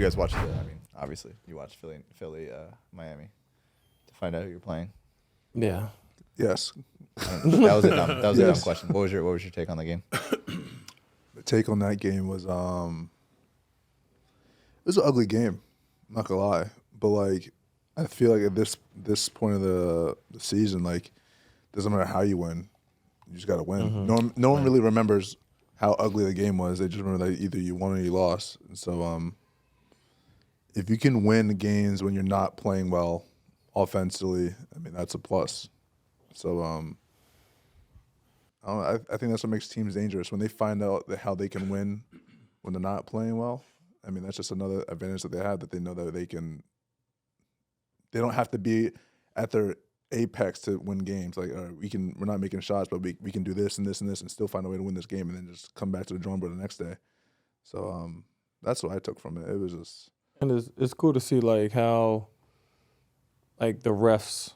you guys watch obviously you watched Philly, Miami to find out who you're playing. Yeah. Yes. That was a dumb question. What was your take on the game? The take on that game was it was an ugly game, I'm not gonna lie. But like I feel like at this point of the season, like doesn't matter how you win, you just gotta win. No one really remembers how ugly the game was. They just remember that either you won or you lost. And so if you can win games when you're not playing well offensively, I mean that's a plus. So I think that's what makes teams dangerous when they find out how they can win when they're not playing well. I mean that's just another advantage that they have, that they know that they can. They don't have to be at their apex to win games. Like we're not making shots, but we can do this and this and this and still find a way to win this game, and then just come back to the drawing board the next day. So that's what I took from it. It was just, and it's cool to see like how like the refs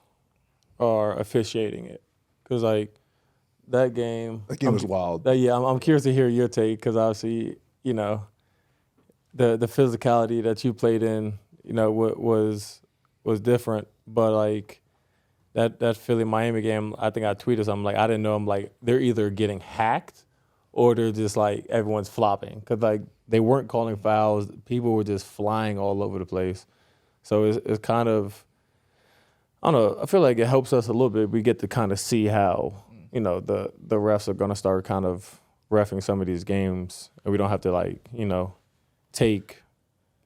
are officiating it, because like that game was wild. I'm curious to hear your take, because obviously the physicality that you played in was different, but like that Philly Miami game, I think I tweeted something like I didn't know. I'm like they're either getting hacked or they're just like everyone's flopping, because like they weren't calling fouls, people were just flying all over the place. So it's kind of, I don't know, I feel like it helps us a little bit. We get to kind of see how the refs are going to start kind of reffing some of these games, and we don't have to take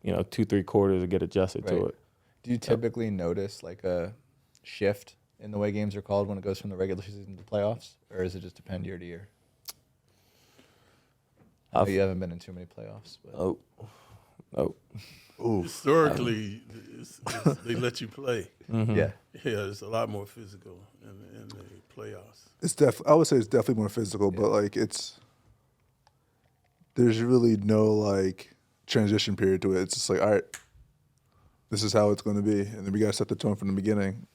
2-3 quarters to get adjusted to it. Do you typically notice like a shift in the way games are called when it goes from the regular season to playoffs, or does it just depend year to year? I know you haven't been in too many playoffs. But. Oh. Ooh. Historically, they let you play. Mm-hmm. Yeah, it's a lot more physical in the playoffs. I would say it's definitely more physical, but like there's really no like transition period to it. It's just like, all right, this is how it's going to be, and then we got to set the tone from the beginning.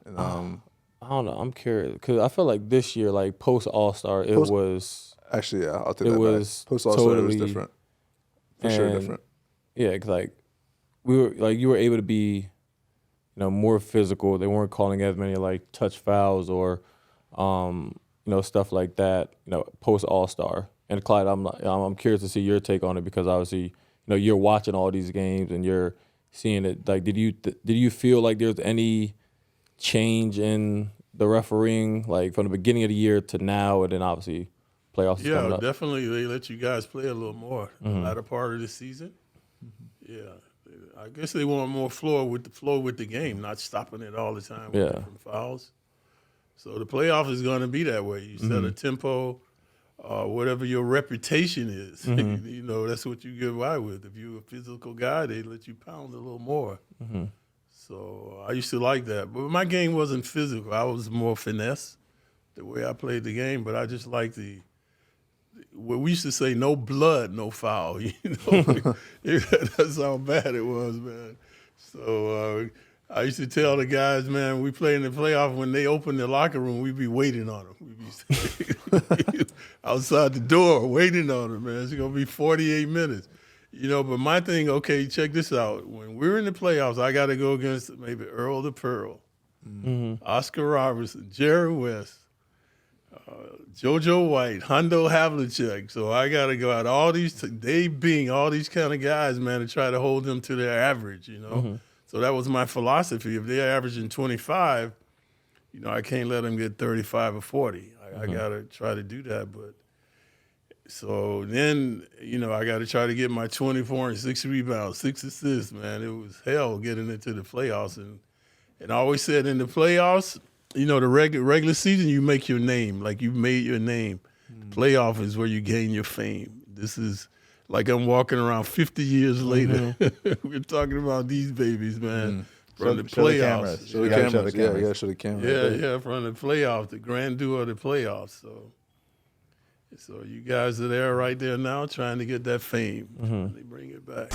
And I don't know. I'm curious, because I feel like this year, like post All-Star, it was actually, yeah, I'll take that back. Was post All-Star, totally, it was different. For sure, different. Yeah, because like you were able to be, more physical. They weren't calling as many like touch fouls or, stuff like that. Post All-Star. And Clyde, I'm curious to see your take on it, because obviously, you're watching all these games and you're seeing it. Like, did you feel like there's any change in the refereeing, like from the beginning of the year to now, and then obviously playoffs is coming up? Yeah, definitely. They let you guys play a little more the latter part of the season. Yeah, I guess they want more flow with the game, not stopping it all the time with different fouls. So the playoff is going to be that way. You set a tempo, whatever your reputation is. That's what you get by with. If you're a physical guy, they let you pound a little more. So I used to like that. But my game wasn't physical. I was more finesse, the way I played the game. But I just like what we used to say, no blood, no foul. That's how bad it was, man. So I used to tell the guys, man, we play in the playoff, when they open the locker room, we'd be waiting on them. We'd be outside the door waiting on them, man. It's going to be 48 minutes. But my thing, okay, check this out. When we're in the playoffs, I got to go against maybe Earl the Pearl, Oscar Robertson, Jerry West, JoJo White, Hondo Havlicek. So I got to go out all these, Dave Bing, all these kind of guys, man, to try to hold them to their average, So that was my philosophy. If they're averaging 25, I can't let them get 35 or 40. I got to try to do that. But so then, I got to try to get my 24 and 6 rebounds, 6 assists, man. It was hell getting into the playoffs. And I always said in the playoffs, the regular season, you make your name. Like, you made your name. Playoff is where you gain your fame. This is like I'm walking around 50 years later. We're talking about these babies, man. From the playoffs. Show the cameras. Yeah, you got to show the cameras. Yeah, from the playoffs, the grand duo of the playoffs. So you guys are there right there now trying to get that fame. They bring it back.